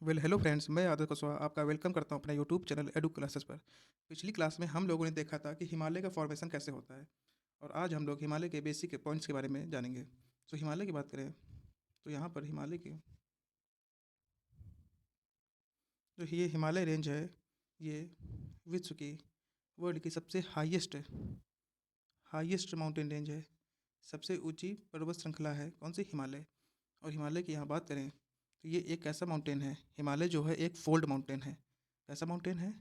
Hello friends, मैं आदर कुशवाहा आपका वेलकम करता हूँ अपने यूट्यूब चैनल एडू क्लासेस पर। पिछली क्लास में हम लोगों ने देखा था कि हिमालय का फॉर्मेशन कैसे होता है और आज हम लोग हिमालय के बेसिक पॉइंट्स के बारे में जानेंगे। तो हिमालय की बात करें तो यहाँ पर हिमालय की जो ये हिमालय रेंज है, ये विश्व की वर्ल्ड की सबसे हाईएस्ट माउंटेन रेंज है। सबसे ऊंची पर्वत श्रृंखला है कौन सी? हिमालय। और हिमालय की यहाँ बात करें तो ये एक ऐसा माउंटेन है, हिमालय जो है एक फोल्ड माउंटेन है। कैसा माउंटेन है?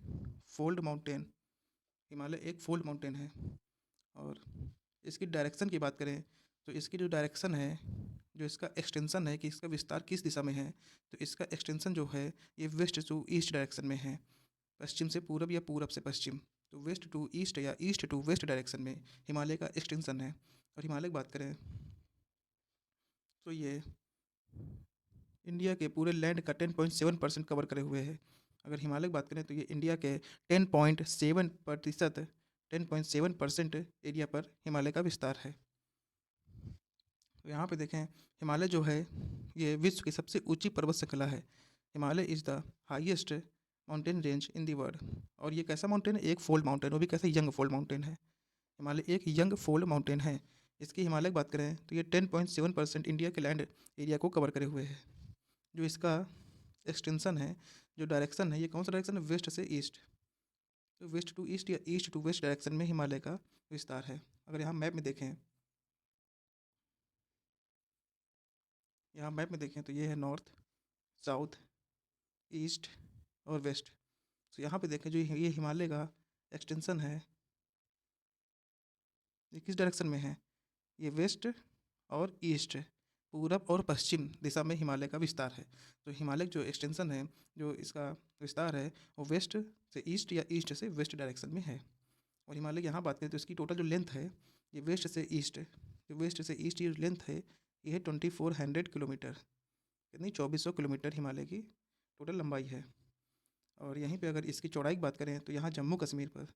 Fold mountain. हिमालय एक फोल्ड माउंटेन है। और इसकी डायरेक्शन की बात करें तो इसकी जो डायरेक्शन है, जो इसका एक्सटेंशन है कि इसका विस्तार किस दिशा में है, तो इसका एक्सटेंशन जो है ये वेस्ट टू ईस्ट डायरेक्शन में है। पश्चिम से पूरब या पूरब से पश्चिम, तो वेस्ट टू ईस्ट या ईस्ट टू वेस्ट डायरेक्शन में हिमालय का एक्सटेंशन है। और हिमालय की बात करें तो ये इंडिया के पूरे लैंड का 10.7% कवर करे हुए है। अगर हिमालय की बात करें तो ये इंडिया के 10.7% एरिया पर हिमालय का विस्तार है। तो यहाँ पे देखें, हिमालय जो है ये विश्व की सबसे ऊंची पर्वत श्रृंखला है। Himalaya is the highest mountain range in the world. और ये कैसा माउंटेन है? एक फोल्ड माउंटेन, वो भी कैसा? यंग फोल्ड माउंटेन है। हिमालय एक यंग फोल्ड माउंटेन है। इसकी हिमालय की बात करें तो ये 10.7% इंडिया के लैंड एरिया को कवर करे हुए है। जो इसका एक्सटेंशन है, जो डायरेक्शन है, ये कौन सा डायरेक्शन है? वेस्ट से ईस्ट। तो वेस्ट टू ईस्ट या ईस्ट टू वेस्ट डायरेक्शन में हिमालय का विस्तार है। अगर यहाँ मैप में देखें तो ये है नॉर्थ, साउथ, ईस्ट और वेस्ट। तो यहाँ पे देखें जो ये हिमालय का एक्सटेंशन है, ये किस डायरेक्शन में है? ये वेस्ट और ईस्ट, पूरब और पश्चिम दिशा में हिमालय का विस्तार है। तो हिमालय जो एक्सटेंशन है, जो इसका विस्तार है, वो वेस्ट से ईस्ट या ईस्ट से वेस्ट डायरेक्शन में है। और हिमालय की यहाँ बात करें तो इसकी टोटल जो लेंथ है, ये वेस्ट से ईस्ट, जो वेस्ट से ईस्ट ये लेंथ है, ये है 2400 किलोमीटर। कितनी? 2400 किलोमीटर हिमालय की टोटल लंबाई है। और यहीं पे अगर इसकी चौड़ाई की बात करें तो यहाँ जम्मू कश्मीर पर,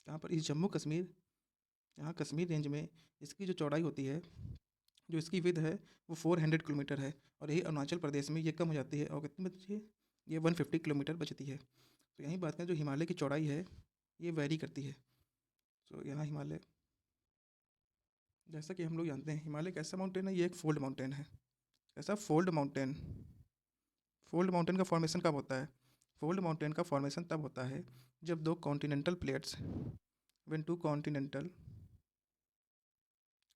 यहाँ पर इस जम्मू कश्मीर, यहाँ कश्मीर रेंज में इसकी जो चौड़ाई होती है, जो इसकी विड्थ है, वो 400 किलोमीटर है। और यही अरुणाचल प्रदेश में ये कम हो जाती है और कितनी बचती है? ये 150 किलोमीटर बचती है। तो यहीं बात करें जो हिमालय की चौड़ाई है, ये वेरी करती है। तो यहाँ हिमालय, जैसा कि हम लोग जानते हैं, हिमालय कैसा माउंटेन है? ये एक फोल्ड माउंटेन है। ऐसा फोल्ड माउंटेन। फोल्ड माउंटेन का फॉर्मेशन कब होता है? फोल्ड माउंटेन का फॉर्मेशन तब होता है जब दो continental plates, when two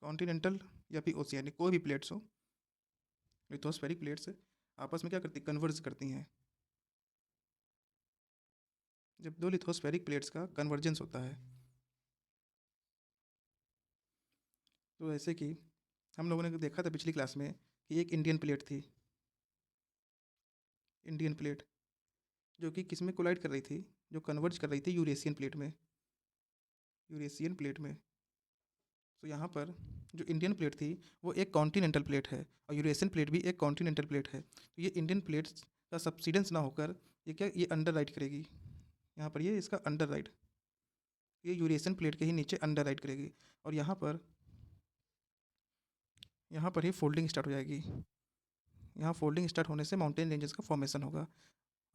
continental या फिर ओशियानिक कोई भी प्लेट्स हो, लिथोस्फेरिक प्लेट्स आपस में क्या करती? कन्वर्ज करती हैं। जब दो लिथोस्फेरिक प्लेट्स का कन्वर्जेंस होता है, तो ऐसे कि हम लोगों ने देखा था पिछली क्लास में कि एक इंडियन प्लेट थी, इंडियन प्लेट जो कि किस में कोलाइड कर रही थी? जो कन्वर्ज कर रही थी यूरेशियन प्लेट में, यूरेशियन प्लेट में। तो यहाँ पर जो इंडियन प्लेट थी वो एक कॉन्टिनेंटल प्लेट है और यूरेशियन प्लेट भी एक कॉन्टिनेंटल प्लेट है। तो ये इंडियन प्लेट्स का सब्सिडेंस ना होकर ये क्या, ये अंडर राइट करेगी। यहाँ पर ये इसका अंडर राइट, ये यूरेशियन प्लेट के ही नीचे अंडर राइट करेगी। और यहाँ पर ही फोल्डिंग स्टार्ट हो जाएगी। यहाँ फोल्डिंग स्टार्ट होने से माउंटेन रेंजेस का फॉर्मेशन होगा।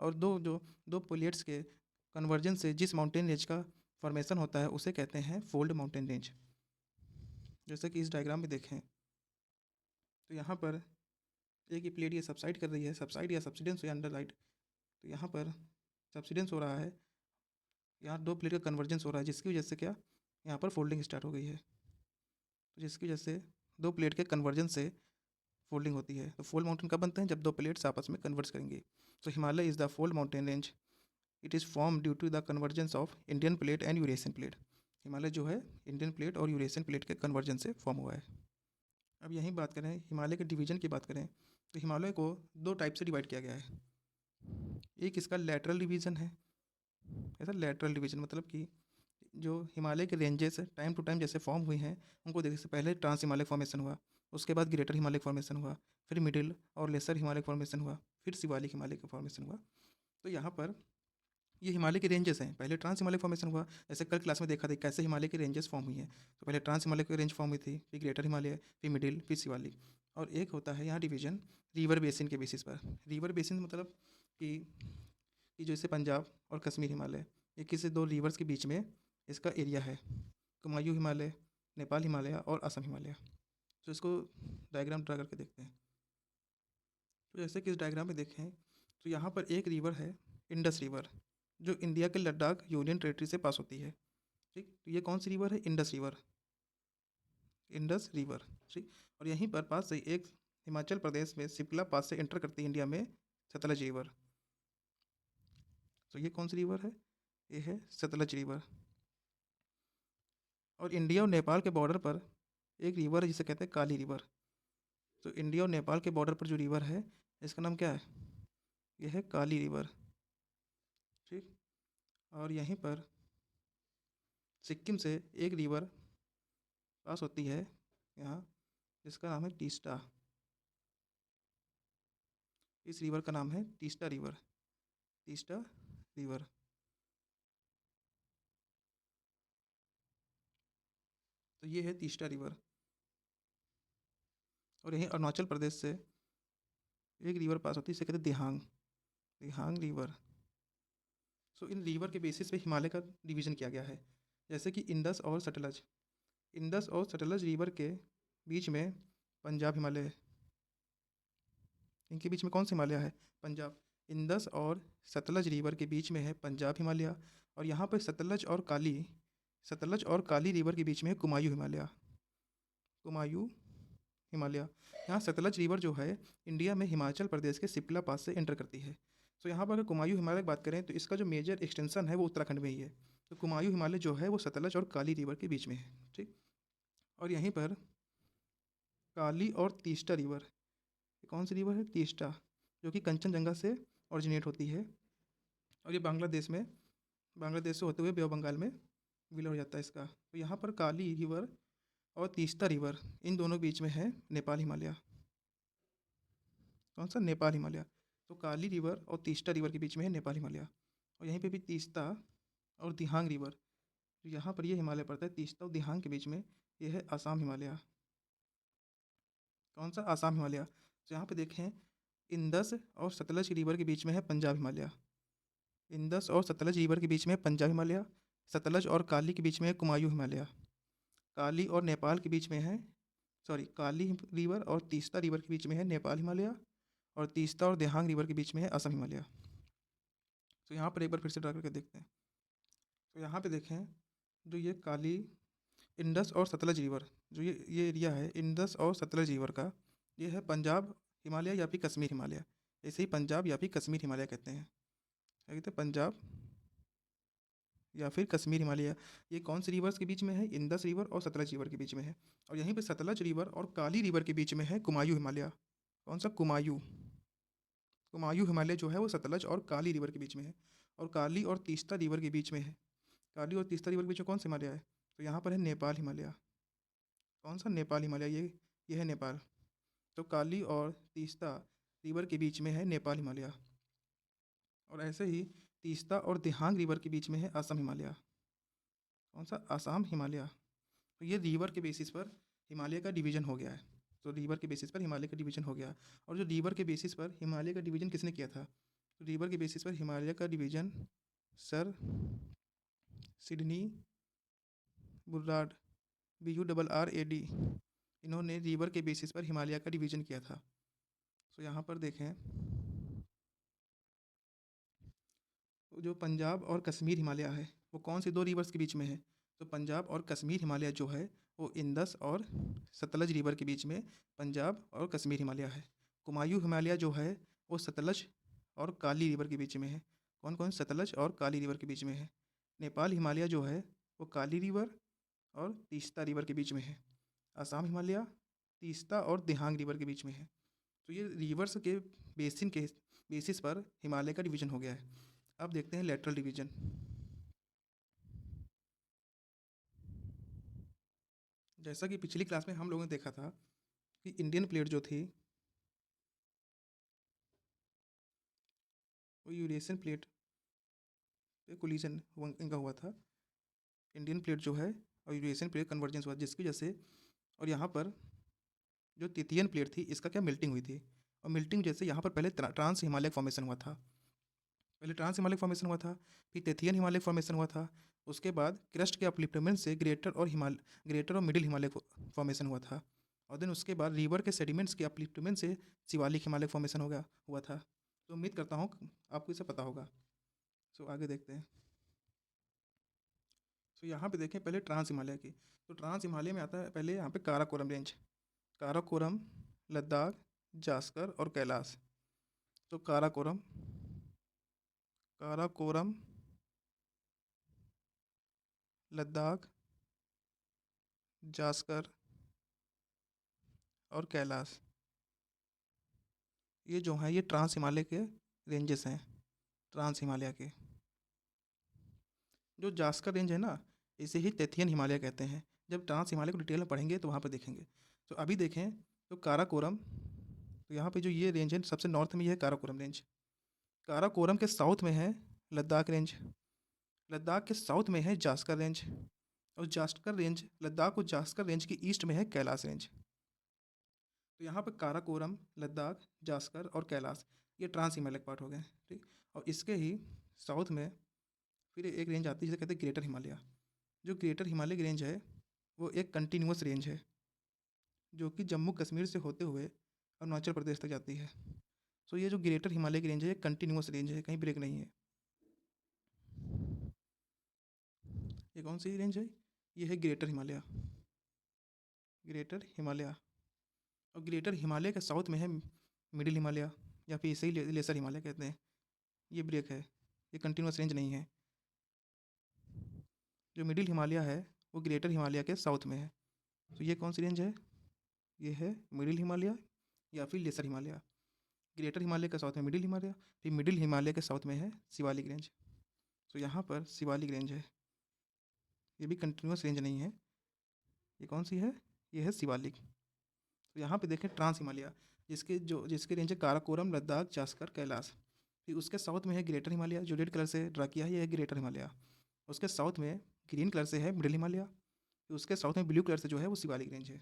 और दो प्लेट्स के कन्वर्जन से जिस माउंटेन रेंज का फॉर्मेशन होता है उसे कहते हैं फोल्ड माउंटेन रेंज। जैसे कि इस डायग्राम में देखें तो यहाँ पर एक ही प्लेट ये सबसाइड कर रही है, सबसाइड या सब्सिडेंस या अंडर राइट। तो यहाँ पर सब्सिडेंस हो रहा है, यहाँ दो प्लेट का कन्वर्जेंस हो रहा है, जिसकी वजह से क्या, यहाँ पर फोल्डिंग स्टार्ट हो गई है। तो जिसकी वजह से दो प्लेट के कन्वर्जन से फोल्डिंग होती है। तो फोल्ड माउंटेन कब बनते हैं? जब दो प्लेट्स आपस में कन्वर्ज करेंगी। तो Himalaya is the fold mountain range. It is form due to the convergence of Indian plate and Eurasian plate. Himalaya जो है इंडियन प्लेट और यूरेशियन प्लेट के कन्वर्जन से फॉर्म हुआ है। अब यहीं बात करें, हिमालय के डिवीजन की बात करें तो हिमालय को दो टाइप से डिवाइड किया गया है। एक इसका लैटरल डिवीज़न है। ऐसा लैटरल डिवीज़न मतलब कि जो हिमालय के रेंजेस टाइम टू टाइम जैसे फॉर्म हुई हैं, उनको देखने से पहले ट्रांस हिमालय फॉर्मेशन हुआ, उसके बाद ग्रेटर हिमालय फॉर्मेशन हुआ, फिर मिडिल और लेसर हिमालय फॉर्मेशन हुआ, फिर शिवालिक हिमालय का फॉर्मेशन हुआ। तो यहाँ पर ये हिमालय के रेंजेस हैं। पहले ट्रांस हिमालय फॉर्मेशन हुआ, जैसे कल क्लास में देखा था कैसे हिमालय की रेंजेस फॉर्म हुई हैं। तो पहले ट्रांस हिमालय की रेंज फॉर्म हुई थी, फिर ग्रेटर हिमालय, फिर मिडिल, फिर शिवालिक। और एक होता है यहाँ डिवीजन रिवर बेसिन के बेसिस पर। रिवर बेसिन मतलब कि जैसे पंजाब और कश्मीर हिमालय, ये किसी दो रिवर्स के बीच में इसका एरिया है। कुमायूं हिमालय, नेपाल हिमालय और असम हिमालय। तो इसको डायग्राम ड्रा करके देखते हैं। तो जैसे कि इस डायग्राम में देखें तो यहाँ पर एक रिवर है, इंडस रिवर, जो इंडिया के लद्दाख यूनियन टेरिटरी से पास होती है। ठीक, तो ये कौन सी रिवर है? Indus river, Indus river. ठीक, और यहीं पर पास से एक हिमाचल प्रदेश में सिपला पास से एंटर करती है इंडिया में, सतलज रिवर। तो ये कौन सी रिवर है? ये है सतलज रिवर। और इंडिया और नेपाल के बॉर्डर पर एक रिवर है जिसे कहते हैं काली रिवर। तो इंडिया और नेपाल के बॉर्डर पर जो रिवर है इसका नाम क्या है? यह है काली रिवर। ठीक, और यहीं पर सिक्किम से एक रिवर पास होती है यहाँ, जिसका नाम है तीस्ता। इस रिवर का नाम है तीस्ता रिवर, तीस्ता रिवर। तो ये है तीस्ता रिवर। और यहीं अरुणाचल प्रदेश से एक रिवर पास होती है, इसे कहते हैं दिहांग, दिहांग रिवर। सो इन रिवर के बेसिस पे हिमालय का डिवीज़न किया गया है। जैसे कि इंडस और सतलज, इंडस और सतलज रिवर के बीच में पंजाब हिमालय, इनके बीच में कौन सा हिमालय है? पंजाब। इंडस और सतलज रिवर के बीच में है पंजाब हिमालय। और यहाँ पर सतलज और काली रिवर के बीच में है कुमायूं हिमालय, कुमायूं हिमालय। यहाँ सतलज रिवर जो है इंडिया में हिमाचल प्रदेश के सिपला पास से एंटर करती है। तो यहाँ पर अगर कुमायूं हिमालय की बात करें तो इसका जो मेजर एक्सटेंशन है वो उत्तराखंड में ही है। तो कुमायूं हिमालय जो है वो सतलज और काली रिवर के बीच में है। ठीक, और यहीं पर काली और तीस्ता रिवर, ये कौन सी रिवर है? तीस्ता, जो कि कंचनजंगा से ओरिजिनेट होती है। और ये बांग्लादेश से होते हुए बे ऑफ बंगाल में विलय हो जाता है इसका। तो यहाँ पर काली रिवर और तीस्ता रिवर, इन दोनों के बीच में है नेपाल हिमालय। कौन सा? नेपाल हिमालय। तो काली रिवर और तीस्ता रिवर के बीच में है नेपाल हिमालय। और यहीं पे भी तीस्ता और दिहांग रिवर, तो यहाँ पर ये हिमालय पड़ता है तीस्ता और दिहांग के बीच में, ये है आसाम हिमालय। कौन सा? आसाम हिमालय। तो यहाँ पे देखें इंदस और सतलज रिवर के बीच में है पंजाब हिमालय, इंदस और सतलज रिवर के बीच में है पंजाब हिमालय। सतलज और काली के बीच में है कुमायूं हिमालय। काली और नेपाल के बीच में है, सॉरी, काली रिवर और तीस्ता रिवर के बीच में है नेपाल हिमालय। और तीस्ता और दिहांग रिवर के बीच में है असम हिमालय। तो यहाँ पर एक बार फिर से ड्रा करके देखते हैं। तो यहाँ पे देखें जो ये काली, इंडस और सतलज रिवर, जो ये एरिया है इंडस और सतलज रिवर का, ये है पंजाब हिमालय या फिर कश्मीर हिमालय। ऐसे ही पंजाब या फिर कश्मीर हिमालय कहते हैं, क्या कहते हैं? पंजाब या फिर कश्मीर हिमालय। ये कौन सी रिवर्स के बीच में है? इंडस रिवर और सतलज रिवर के बीच में है। और यहीं पे सतलज रिवर और काली रिवर के बीच में है कुमायूं हिमालय। कौन सा? कुमायूं, कुमायूं हिमालय जो है वो सतलज और काली रिवर के बीच में है। और काली और तीस्ता रिवर के बीच में है, काली और तीस्ता रिवर के बीच में कौन सा हिमालय है? तो यहाँ पर है नेपाल हिमालय। कौन सा? नेपाल हिमालय। ये है नेपाल। तो काली और तीस्ता रिवर के बीच में है नेपाल हिमालय। और ऐसे ही तीस्ता और दिहांग रिवर के बीच में है असम हिमालय। कौन सा? आसाम हिमालय। तो ये रिवर के बेसिस पर हिमालय का डिवीज़न हो गया है। तो रिवर के बेसिस पर हिमालय का डिवीज़न हो गया। और जो रिवर के बेसिस पर हिमालय का डिवीज़न किसने किया था? तो रिवर के बेसिस पर हिमालय का डिवीज़न सर सिडनी बुर्राड, BURRAD, इन्होंने रिवर के बेसिस पर हिमालय का डिवीज़न किया था। तो यहाँ पर देखें जो पंजाब और कश्मीर हिमालय है वो कौन सी दो रिवर्स के बीच में है? तो पंजाब और कश्मीर हिमालय जो है वो इंदस और सतलज रिवर के बीच में पंजाब और कश्मीर हिमालय है। कुमायूं हिमालय जो है वो सतलज और काली रिवर के बीच में है। कौन कौन? सतलज और काली रिवर के बीच में है। नेपाल हिमालय जो है वो काली रिवर और तीस्ता रिवर के बीच में है। आसाम हिमालय तीस्ता और दिहांग रिवर के बीच में है। तो ये रिवर्स के बेसिन के बेसिस पर हिमालय का डिवीज़न हो गया है। अब देखते हैं लेटरल डिवीज़न। जैसा कि पिछली क्लास में हम लोगों ने देखा था कि इंडियन प्लेट जो थी वो यूरेशियन प्लेट पे कोलिजन इनका हुआ था, इंडियन प्लेट जो है और यूरेशियन प्लेट कन्वर्जेंस हुआ, जिसकी वजह से और यहाँ पर जो तिथियन प्लेट थी इसका क्या मेल्टिंग हुई थी, और मेल्टिंग जैसे यहाँ पर पहले ट्रांस हिमालय फॉर्मेशन हुआ था, पहले ट्रांस हिमालय फॉर्मेशन हुआ था, फिर तेथियन हिमालय फॉर्मेशन हुआ था, उसके बाद क्रस्ट के अपलिफ्टमेंट से ग्रेटर और मिडिल हिमालय फॉर्मेशन हुआ था, और देन उसके बाद रिवर के सेडिमेंट्स के अपलिफ्टमेंट से शिवालिक हिमालय फॉर्मेशन हुआ था। तो उम्मीद करता हूँ आपको इसे पता होगा। सो आगे देखते हैं। सो यहाँ पे देखें पहले ट्रांस हिमालय की, तो ट्रांस हिमालय में आता है पहले यहाँ पे काराकोरम रेंज, काराकोरम, लद्दाख, जास्कर और कैलाश। तो काराकोरम, काराकोरम, लद्दाख, जास्कर और कैलाश, ये जो हैं ये ट्रांस हिमालय के रेंजेस हैं, ट्रांस हिमालय के। जो जास्कर रेंज है ना, इसे ही तेथियन हिमालय कहते हैं। जब ट्रांस हिमालय को डिटेल में पढ़ेंगे तो वहाँ पर देखेंगे। तो अभी देखें तो काराकोरम, तो यहाँ पे जो ये रेंज है सबसे नॉर्थ में ये है काराकोरम रेंज, काराकोरम के साउथ में है लद्दाख रेंज, लद्दाख के साउथ में है जास्कर रेंज, और जास्कर रेंज लद्दाख और जास्कर रेंज के ईस्ट में है कैलाश रेंज। तो यहाँ पर काराकोरम, लद्दाख, जास्कर और कैलाश ये ट्रांस हिमालय पार्ट हो गए, ठीक। और इसके ही साउथ में फिर एक रेंज आती है जिसे कहते हैं ग्रेटर हिमालय। जो ग्रेटर हिमालय की रेंज है वो एक कंटिन्यूस रेंज है जो कि जम्मू कश्मीर से होते हुए अरुणाचल प्रदेश तक जाती है। सो ये जो ग्रेटर हिमालय की रेंज है, कंटिन्यूस रेंज है, कहीं ब्रेक नहीं है। ये कौन सी रेंज है? ये है ग्रेटर हिमालय, ग्रेटर हिमालय। और ग्रेटर हिमालय के साउथ में है मिडिल हिमालय, या फिर इसे ही लेसर हिमालय कहते हैं। ये ब्रेक है, ये कंटिन्यूस रेंज नहीं है। जो मिडिल हिमालय है वो ग्रेटर हिमालय के साउथ में है। तो ये कौन सी रेंज है? ये है मिडिल हिमालय या फिर लेसर हिमालय। ग्रेटर हिमालय के साउथ में मिडिल हिमालय, फिर मिडिल हिमालय के साउथ में है शिवालिक रेंज। तो यहाँ पर शिवालिक रेंज है, ये भी कंटिन्यूस रेंज नहीं है। ये कौन सी है? ये है शिवालिक। तो यहाँ पे देखें ट्रांस हिमालय, जिसके रेंज है काराकोरम, लद्दाख, जास्कर, कैलाश। फिर उसके साउथ में है ग्रेटर हिमालय, जो रेड कलर से ड्रा किया है, ये है ग्रेटर हिमालय। उसके साउथ में ग्रीन कलर से है मिडिल हिमालय, फिर उसके साउथ में ब्लू कलर से जो है वो शिवालिक रेंज है।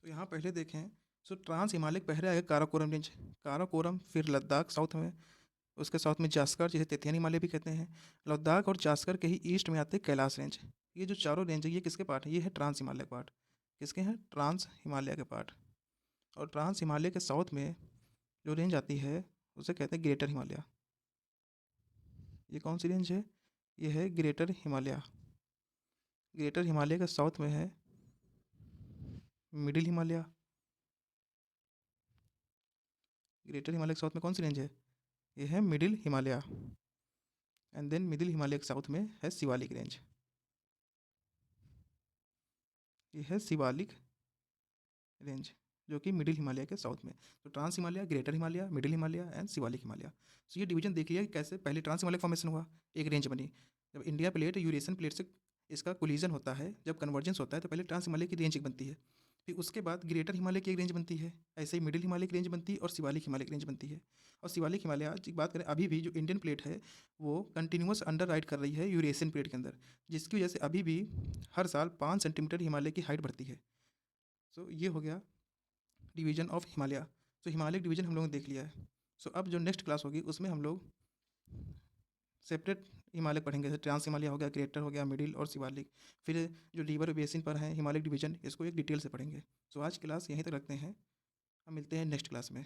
तो यहाँ पहले देखें, सो ट्रांस हिमालय पहले आएगा काराकोरम रेंज, काराकोरम, फिर लद्दाख साउथ में, उसके साउथ में जास्कर जिसे तेथियन हिमालय भी कहते हैं। लद्दाख और जास्कर के ही ईस्ट में आते हैं कैलाश रेंज। ये जो चारों रेंज है ये किसके पार्ट है? ये है ट्रांस हिमालय पार्ट। किसके हैं? ट्रांस हिमालय के पार्ट। और ट्रांस हिमालय के साउथ में जो रेंज आती है उसे कहते हैं ग्रेटर हिमालय। ये कौन सी रेंज है? ये है ग्रेटर हिमालय। ग्रेटर हिमालय के साउथ में है मिडिल हिमालय। ग्रेटर हिमालय के साउथ में कौन सी रेंज है? ये है middle Himalaya. And then middle Himalaya के साउथ में है शिवालिक रेंज। ये है शिवालिक रेंज जो कि मिडिल हिमालय के साउथ में। तो trans Himalaya, greater Himalaya, middle Himalaya and Shivalik Himalaya. So ये डिवीजन देख लिया कि कैसे पहले ट्रांस हिमालय फॉर्मेशन हुआ, एक रेंज बनी। जब इंडिया प्लेट यूरेशियन प्लेट से इसका कोलिजन होता है, जब कन्वर्जेंस होता है तो पहले ट्रांस हिमालय की रेंज एक बनती है, फिर उसके बाद ग्रेटर हिमालय की एक रेंज बनती है, ऐसे ही मिडिल हिमालय की रेंज बनती है और शिवालिक हिमालय की रेंज बनती है। और शिवालिक हिमालय की बात करें, अभी भी जो इंडियन प्लेट है वो कंटिन्यूस अंडर राइड कर रही है यूरेशियन प्लेट के अंदर, जिसकी वजह से अभी भी हर साल 5 सेंटीमीटर हिमालय की हाइट बढ़ती है। सो ये हो गया डिवीजन ऑफ हिमालय। तो हिमालय डिवीजन हम लोगों ने देख लिया है। सो अब जो नेक्स्ट क्लास होगी उसमें हम लोग सेपरेट हिमालय पढ़ेंगे, जैसे ट्रांस हिमालय हो गया, ग्रेटर हो गया, मिडिल और शिवालिक। फिर जो रिवर बेसिन पर है हिमालय डिवीजन, इसको एक डिटेल से पढ़ेंगे। सो आज क्लास यहीं तक रखते हैं, हम मिलते हैं नेक्स्ट क्लास में।